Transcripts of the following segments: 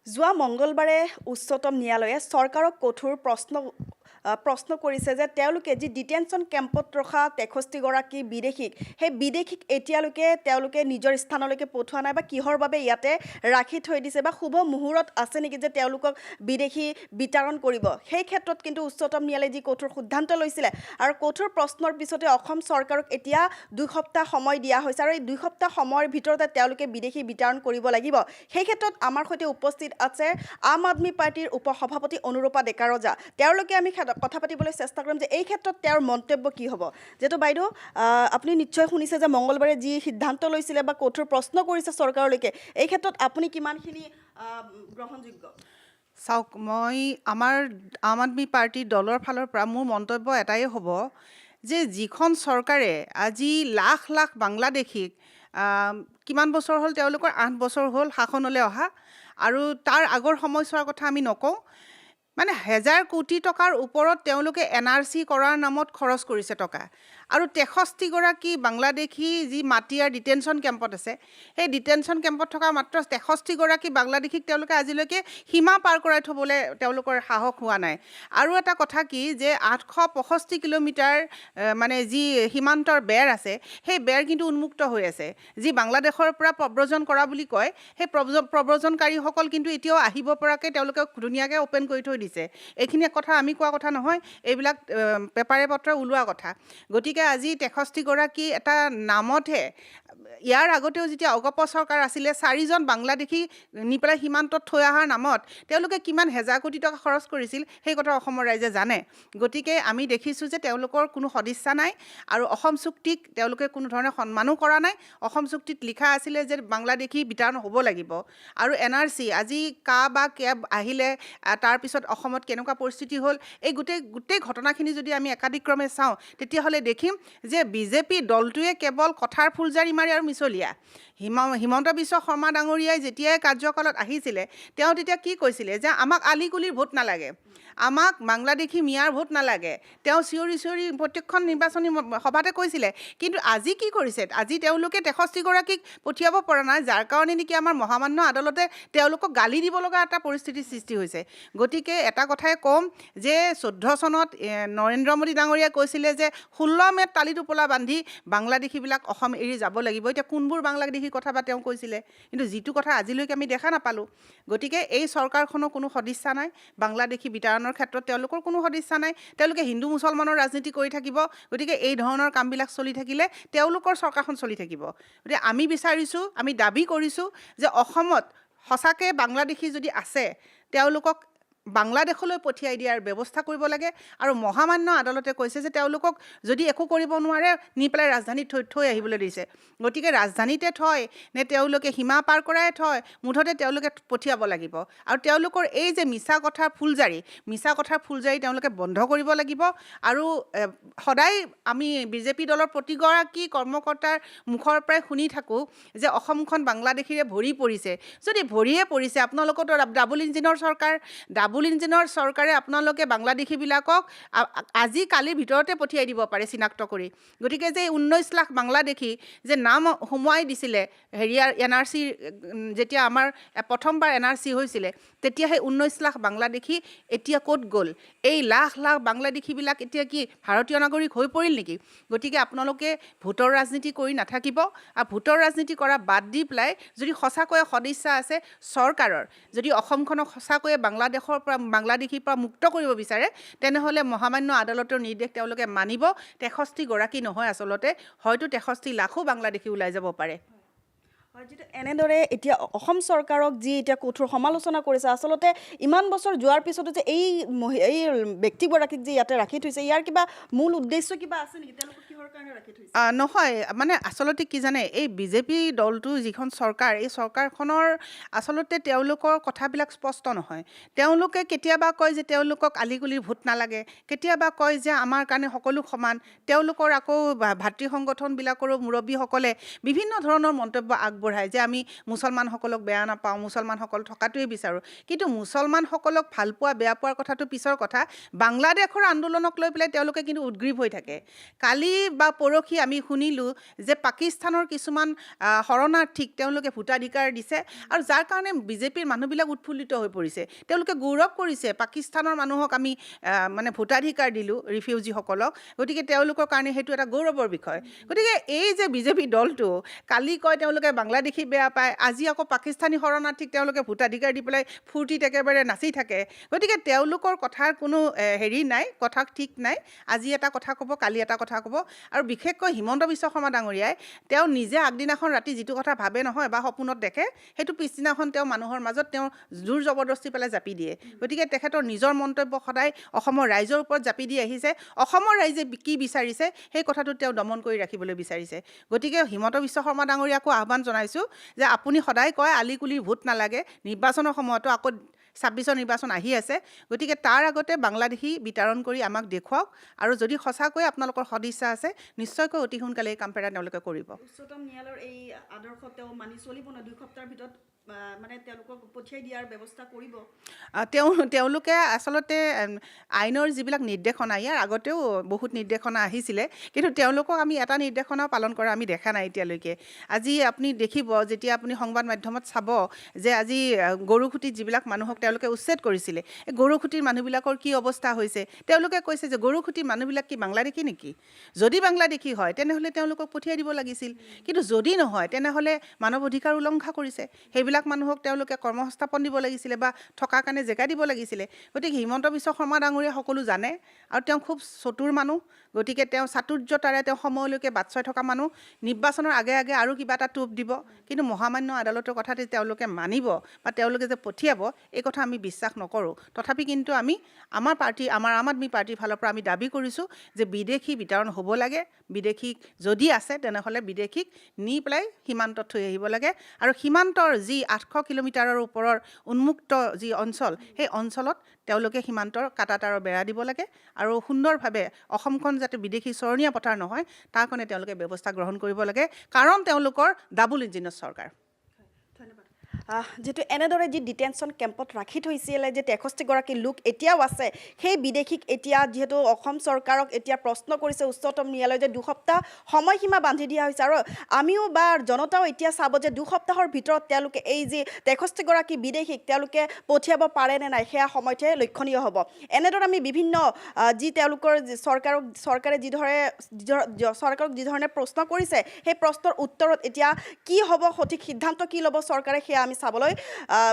যোৱা মঙ্গলবাৰে উচ্চতম ন্যায়ালয়ে চৰকাৰক কঠোৰ প্ৰশ্ন কৰিছে যে তেওঁলোকে যি ডিটেনশ্যন কেম্পত ৰখা ৬৩গৰাকী বিদেশীক সেই বিদেশীক এতিয়ালৈকে তেওঁলোকে নিজৰ স্থানলৈকে পঠোৱা নাই বা কিহৰ বাবে ইয়াতে ৰাখি থৈ দিছে বা শুভ মুহূৰ্ত আছে নেকি যে তেওঁলোকক বিদেশী বিতৰণ কৰিব। সেই ক্ষেত্ৰত কিন্তু উচ্চতম ন্যায়ালয়ে যি কঠোৰ সিদ্ধান্ত লৈছিলে আৰু কঠোৰ প্ৰশ্নৰ পিছতে অসম চৰকাৰক এতিয়া ২ সপ্তাহ সময় দিয়া হৈছে আৰু এই ২ সপ্তাহ সময়ৰ ভিতৰতে তেওঁলোকে বিদেশী বিতৰণ কৰিব লাগিব। সেই ক্ষেত্ৰত আমাৰ সৈতে উপস্থিত আছে আম আদমি পাৰ্টিৰ উপসভাপতি অনুৰূপা ডেকা ৰজা। তেওঁলোকে আমি কথা পাতিবলৈ চেষ্টা কৰিম যে এই ক্ষেত্ৰত তেওঁৰ মন্তব্য কি হ'ব। যেহেতু বাইদেউ আপুনি নিশ্চয় শুনিছে যে মঙ্গলবাৰে যি সিদ্ধান্ত লৈছিলে বা কঠোৰ প্ৰশ্ন কৰিছে চৰকাৰলৈকে, এই ক্ষেত্ৰত আপুনি কিমানখিনি গ্ৰহণযোগ্য? চাওক, মই আমাৰ আম আদমি পাৰ্টিৰ দলৰ ফালৰ পৰা মোৰ মন্তব্য এটাই হ'ব যে যিখন চৰকাৰে আজি লাখ লাখ বাংলাদেশীক কিমান বছৰ হ'ল, তেওঁলোকৰ ৮ বছৰ হ'ল শাসনলৈ অহা, আৰু তাৰ আগৰ সময়ছোৱাৰ কথা আমি নকওঁ, মানে ১,০০০ কোটি টকাৰ ওপৰত তেওঁলোকে NRC কৰাৰ নামত খৰচ কৰিছে টকা। আৰু ৬৩গৰাকী বাংলাদেশী যি মাটিয়াৰ ডিটেনশ্যন কেম্পত আছে, সেই ডিটেনশ্যন কেম্পত থকা মাত্ৰ ৬৩গৰাকী বাংলাদেশীক তেওঁলোকে আজিলৈকে সীমা পাৰ কৰাই থ'বলৈ তেওঁলোকৰ সাহস হোৱা নাই। আৰু এটা কথা কি যে ৮৬৫ কিলোমিটাৰ মানে যি সীমান্তৰ বেৰ আছে, সেই বেৰ কিন্তু উন্মুক্ত হৈ আছে। যি বাংলাদেশৰ পৰা প্ৰব্ৰজন কৰা বুলি কয়, সেই প্ৰব্ৰজনকাৰীসকল কিন্তু এতিয়াও আহিব পৰাকৈ তেওঁলোকে ধুনীয়াকৈ অ'পেন কৰি থৈ দিছে। এইখিনি কথা আমি কোৱা কথা নহয়, এইবিলাক পেপাৰে পত্ৰে ওলোৱা কথা। গতিকে আজি ৬৩গৰাকী এটা নামতহে, ইয়াৰ আগতেও যেতিয়া অগপ চৰকাৰ আছিলে ৪জন বাংলাদেশী নি পেলাই সীমান্তত থৈ অহাৰ নামত তেওঁলোকে কিমান হেজাৰ কোটি টকা খৰচ কৰিছিল সেই কথা অসমৰ ৰাইজে জানে। গতিকে আমি দেখিছোঁ যে তেওঁলোকৰ কোনো সদিচ্ছা নাই আৰু অসম চুক্তিক তেওঁলোকে কোনো ধৰণে সন্মানো কৰা নাই। অসম চুক্তিত লিখা আছিলে যে বাংলাদেশী বিতৰণ হ'ব লাগিব, আৰু NRC আজি কা বা কেব আহিলে তাৰপিছত অসমত কেনেকুৱা পৰিস্থিতি হ'ল, এই গোটেই ঘটনাখিনি যদি আমি একাদিক্ৰমে চাওঁ তেতিয়াহ'লে দেখিম যে বিজেপি দলটোৱে কেৱল কথাৰ ফুলজাৰি মাৰি আৰু মিছলীয়া। হিমন্ত বিশ্ব শৰ্মা ডাঙৰীয়াই যেতিয়াই কাৰ্যকালত আহিছিলে তেওঁ তেতিয়া কি কৈছিলে যে আমাক আলিকুলিৰ ভোট নালাগে, আমাক বাংলাদেশী মিয়াৰ ভোট নালাগে, তেওঁ চিঞৰি চিঞৰি প্ৰত্যেকখন নিৰ্বাচনী সভাতে কৈছিলে। কিন্তু আজি কি কৰিছে, আজি তেওঁলোকে ৬৩গৰাকীক পঠিয়াব পৰা নাই, যাৰ কাৰণে নেকি আমাৰ মহামান্য আদালতে তেওঁলোকক গালি দিব লগা এটা পৰিস্থিতিৰ সৃষ্টি হৈছে। গতিকে এটা কথাই ক'ম যে 14 চনত নৰেন্দ্ৰ মোদী ডাঙৰীয়াই কৈছিলে যে 16 মে'ত টালি টোপোলা বান্ধি বাংলাদেশীবিলাক অসম এৰি যাব লাগিব। এতিয়া কোনবোৰ বাংলাদেশীৰ কথা বা তেওঁ কৈছিলে, কিন্তু যিটো কথা আজিলৈকে আমি দেখা নাপালোঁ। গতিকে এই চৰকাৰখনৰ কোনো সদিচ্ছা নাই, বাংলাদেশী বিতৰণৰ ক্ষেত্ৰত তেওঁলোকৰ কোনো সদিচ্ছা নাই। তেওঁলোকে হিন্দু মুছলমানৰ ৰাজনীতি কৰি থাকিব। গতিকে এই ধৰণৰ কামবিলাক চলি থাকিলে তেওঁলোকৰ চৰকাৰখন চলি থাকিব। গতিকে আমি বিচাৰিছোঁ, আমি দাবী কৰিছোঁ যে অসমত সঁচাকৈ বাংলাদেশী যদি আছে তেওঁলোকক বাংলাদেশলৈ পঠিয়াই দিয়াৰ ব্যৱস্থা কৰিব লাগে। আৰু মহামান্য আদালতে কৈছে যে তেওঁলোকক যদি একো কৰিব নোৱাৰে নি পেলাই ৰাজধানীত থৈ আহিবলৈ দিছে। গতিকে ৰাজধানীতে থয় নে তেওঁলোকে সীমা পাৰ কৰাই থয়, মুঠতে তেওঁলোকে পঠিয়াব লাগিব। আৰু তেওঁলোকৰ এই যে মিছা কথাৰ ফুলজাৰি তেওঁলোকে বন্ধ কৰিব লাগিব। আৰু সদায় আমি বিজেপি দলৰ প্ৰতিগৰাকী কৰ্মকৰ্তাৰ মুখৰ পৰাই শুনি থাকোঁ যে অসমখন বাংলাদেশীৰে ভৰি পৰিছে। যদি ভৰিয়ে পৰিছে, আপোনালোকতো ডাবল ইঞ্জিনৰ চৰকাৰে আপোনালোকে বাংলাদেশীবিলাকক আজি কালিৰ ভিতৰতে পঠিয়াই দিব পাৰে চিনাক্ত কৰি। গতিকে যে 19 লাখ বাংলাদেশী যে নাম সোমোৱাই দিছিলে হেৰিয়াৰ NRC, যেতিয়া আমাৰ প্ৰথমবাৰ NRC হৈছিলে তেতিয়া সেই 19 লাখ বাংলাদেশী এতিয়া ক'ত গ'ল? এই লাখ লাখ বাংলাদেশীবিলাক এতিয়া কি ভাৰতীয় নাগৰিক হৈ পৰিল নেকি? গতিকে আপোনালোকে ভোটৰ ৰাজনীতি কৰি নাথাকিব, আৰু ভোটৰ ৰাজনীতি কৰা বাদ দি পেলাই যদি সঁচাকৈয়ে সদিচ্ছা আছে চৰকাৰৰ, যদি অসমখনক সঁচাকৈয়ে বাংলাদেশীৰ পৰা মুক্ত কৰিব বিচাৰে, তেনেহ'লে মহামান্য আদালতৰ নিৰ্দেশ তেওঁলোকে মানিব। ৬৩গৰাকী নহয়, আচলতে হয়তো ৬৩ লাখো বাংলাদেশী ওলাই যাব পাৰে। যিটো এনেদৰে এতিয়া অসম চৰকাৰক যি এতিয়া কঠোৰ সমালোচনা কৰিছে, আচলতে ইমান বছৰ যোৱাৰ পিছতো যে এই ব্যক্তিগৰাকীক যে ইয়াতে ৰাখি থৈছে, ইয়াৰ কিবা মূল উদ্দেশ্য কিবা আছে নেকি? তেওঁলোকক কিহৰ কাৰণে ৰাখি থৈছে? নহয়, মানে আচলতে কি জানে, এই বিজেপি দলটো যিখন চৰকাৰ, এই চৰকাৰখনৰ আচলতে তেওঁলোকৰ কথাবিলাক স্পষ্ট নহয়। তেওঁলোকে কেতিয়াবা কয় যে তেওঁলোকক আলিকুলিৰ ভোট নালাগে, কেতিয়াবা কয় যে আমাৰ কাৰণে সকলো সমান। তেওঁলোকৰ আকৌ ভাতৃ সংগঠনবিলাকৰো মুৰব্বীসকলে বিভিন্ন ধৰণৰ মন্তব্য আগবঢ়ায় যে আমি মুছলমানসকলক বেয়া নাপাওঁ, মুছলমানসকল থকাটোৱে বিচাৰোঁ। কিন্তু মুছলমানসকলক ভাল পোৱা বেয়া পোৱাৰ কথাটো পিছৰ কথা। বাংলাদেশৰ আন্দোলনক লৈ পেলাই তেওঁলোকে কিন্তু উদ্গ্ৰীৱ হৈ থাকে। কালি বা পৰহি আমি শুনিলোঁ যে পাকিস্তানৰ কিছুমান শৰণাৰ্থীক তেওঁলোকে ভোটাধিকাৰ দিছে আৰু যাৰ কাৰণে বিজেপিৰ মানুহবিলাক উৎফুল্লিত হৈ পৰিছে তেওঁলোকে গৌৰৱ কৰিছে পাকিস্তানৰ মানুহক আমি মানে ভোটাধিকাৰ দিলোঁ ৰিফিউজিসকলক গতিকে তেওঁলোকৰ কাৰণে সেইটো এটা গৌৰৱৰ বিষয় গতিকে এই যে বিজেপি দলটো কালি কয় তেওঁলোকে বাংলাদেশী বেয়া পায় আজি আকৌ পাকিস্তানী শৰণাৰ্থীক তেওঁলোকে ভোটাধিকাৰ দি পেলাই ফূৰ্তিত একেবাৰে নাচি থাকে গতিকে তেওঁলোকৰ কথাৰ কোনো হেৰি নাই কথা ঠিক নাই আজি এটা কথা ক'ব কালি এটা কথা ক'ব আৰু বিশেষকৈ হিমন্ত বিশ্ব শৰ্মা ডাঙৰীয়াই তেওঁ নিজে আগদিনাখন ৰাতি যিটো কথা ভাবে নহয় বা সপোনত দেখে সেইটো পিছদিনাখন তেওঁ মানুহৰ মাজত তেওঁ জোৰ জবৰদস্তি পেলাই জাপি দিয়ে গতিকে তেখেতৰ নিজৰ মন্তব্য সদায় অসমৰ ৰাইজৰ ওপৰত জাপি দি আহিছে অসমৰ ৰাইজে কি বিচাৰিছে সেই কথাটো তেওঁ দমন কৰি ৰাখিবলৈ বিচাৰিছে গতিকে হিমন্ত বিশ্ব শৰ্মা ডাঙৰীয়াকো আহ্বান জনাইছোঁ যে আপুনি সদায় কয় আলিকুলিৰ ভোট নালাগে নিৰ্বাচনৰ সময়তো আকৌ 26 নিৰ্বাচন আহি আছে গতিকে তাৰ আগতে বাংলাদেশী বিতৰণ কৰি আমাক দেখুৱাওক আৰু যদি সঁচাকৈ আপোনালোকৰ সদিচ্ছা আছে নিশ্চয়কৈ অতি সোনকালে এই কামপেৰা তেওঁলোকে কৰিব উচ্চতম ন্যায়ালয়ৰ এই আদৰ্শ তেওঁ মানি চলিব ন 2 সপ্তাহৰ ভিতৰত মানে তেওঁলোকক পঠিয়াই দিয়াৰ ব্যৱস্থা কৰিব তেওঁলোকে আচলতে আইনৰ যিবিলাক নিৰ্দেশনা ইয়াৰ আগতেও বহুত নিৰ্দেশনা আহিছিলে কিন্তু তেওঁলোকক আমি এটা নিৰ্দেশনাও পালন কৰা আমি দেখা নাই এতিয়ালৈকে আজি আপুনি দেখিব যেতিয়া আপুনি সংবাদ মাধ্যমত চাব যে আজি গৰুখুটিত যিবিলাক মানুহক তেওঁলোকে উচ্ছেদ কৰিছিলে এই গৰুখুটিৰ মানুহবিলাকৰ কি অৱস্থা হৈছে তেওঁলোকে কৈছে যে গৰুখুটিৰ মানুহবিলাক কি বাংলাদেশী নেকি যদি বাংলাদেশী হয় তেনেহ'লে তেওঁলোকক পঠিয়াই দিব লাগিছিল কিন্তু যদি নহয় তেনেহ'লে মানৱ অধিকাৰ উলংঘা কৰিছে সেইবিলাক মানুহক তেওঁলোকে কৰ্মসংস্থাপন দিব লাগিছিলে বা থকাৰ কাৰণে জেগা দিব লাগিছিলে গতিকে হিমন্ত বিশ্ব শৰ্মা ডাঙৰীয়া সকলো জানে আৰু তেওঁ খুব চতুৰ মানুহ গতিকে তেওঁ চাতুৰ্যতাৰে তেওঁ সময়লৈকে বাট চাই থকা মানুহ নিৰ্বাচনৰ আগে আগে আৰু কিবা এটা টোপ দিব কিন্তু মহামান্য আদালতৰ কথাতে তেওঁলোকে মানিব বা তেওঁলোকে যে পঠিয়াব এই কথা আমি বিশ্বাস নকৰোঁ তথাপি কিন্তু আমি আমাৰ আম আদমি পাৰ্টিৰ ফালৰ পৰা আমি দাবী কৰিছোঁ যে বিদেশী বিতৰণ হ'ব লাগে বিদেশীক যদি আছে তেনেহ'লে বিদেশীক নি পেলাই সীমান্তত থৈ আহিব লাগে আৰু সীমান্তৰ যি 800 কিলোমিটাৰৰ ওপৰৰ উন্মুক্ত যি অঞ্চল সেই অঞ্চলত তেওঁলোকে সীমান্তৰ কাটাতাৰৰ বেৰা দিব লাগে আৰু সুন্দৰভাৱে অসমখন যাতে বিদেশী চৰণীয়া পথাৰ নহয় তাৰ কাৰণে তেওঁলোকে ব্যৱস্থা গ্ৰহণ কৰিব লাগে কাৰণ তেওঁলোকৰ ডাবল ইঞ্জিনৰ চৰকাৰ ধন্যবাদ যেহেতু এনেদৰে যি ডিটেনশ্যন কেম্পত ৰাখি থৈছিলে যে 63গৰাকী লোক এতিয়াও আছে সেই বিদেশীক এতিয়া যিহেতু অসম চৰকাৰক এতিয়া প্ৰশ্ন কৰিছে উচ্চতম ন্যায়ালয়ে যে 2 সপ্তাহ সময়সীমা বান্ধি দিয়া হৈছে আৰু আমিও বা জনতাও এতিয়া চাব যে 2 সপ্তাহৰ ভিতৰত তেওঁলোকে এই যি 63গৰাকী বিদেশীক তেওঁলোকে পঠিয়াব পাৰে নে নাই সেয়া সময়তে লক্ষণীয় হ'ব এনেদৰে আমি বিভিন্ন যি তেওঁলোকৰ চৰকাৰে যিধৰণে প্ৰশ্ন কৰিছে সেই প্ৰশ্নৰ উত্তৰত এতিয়া কি হ'ব সঠিক সিদ্ধান্ত কি ল'ব চৰকাৰে সেয়া আমি চাবলৈ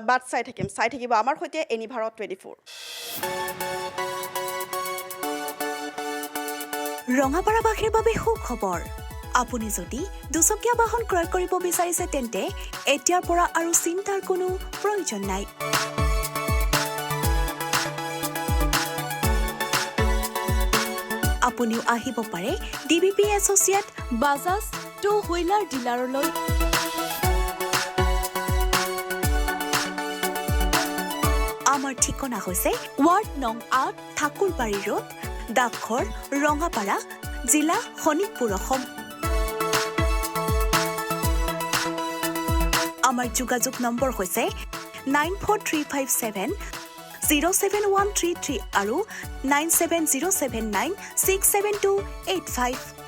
বাট চাই থাকিব আমাৰ সৈতে এনি ভাৰত 24 ৰঙাপাৰাবাসীৰ বাবে সুখবৰ আপুনি যদি দুচকীয়া বাহন ক্ৰয় কৰিব বিচাৰিছে তেন্তে এতিয়াৰ পৰা আৰু চিন্তাৰ কোনো প্ৰয়োজন নাই আপুনিও আহিব পাৰে DBP associate Bajaj two wheeler ডিলাৰলৈ আমাৰ ঠিকনা হৈছে ৱাৰ্ড নং 8 ঠাকুৰবাৰী ৰোড ডাকঘৰ ৰঙাপাৰা জিলা শোণিতপুৰ অসম আমাৰ যোগাযোগ নম্বৰ হৈছে 9435707133 আৰু 9707967285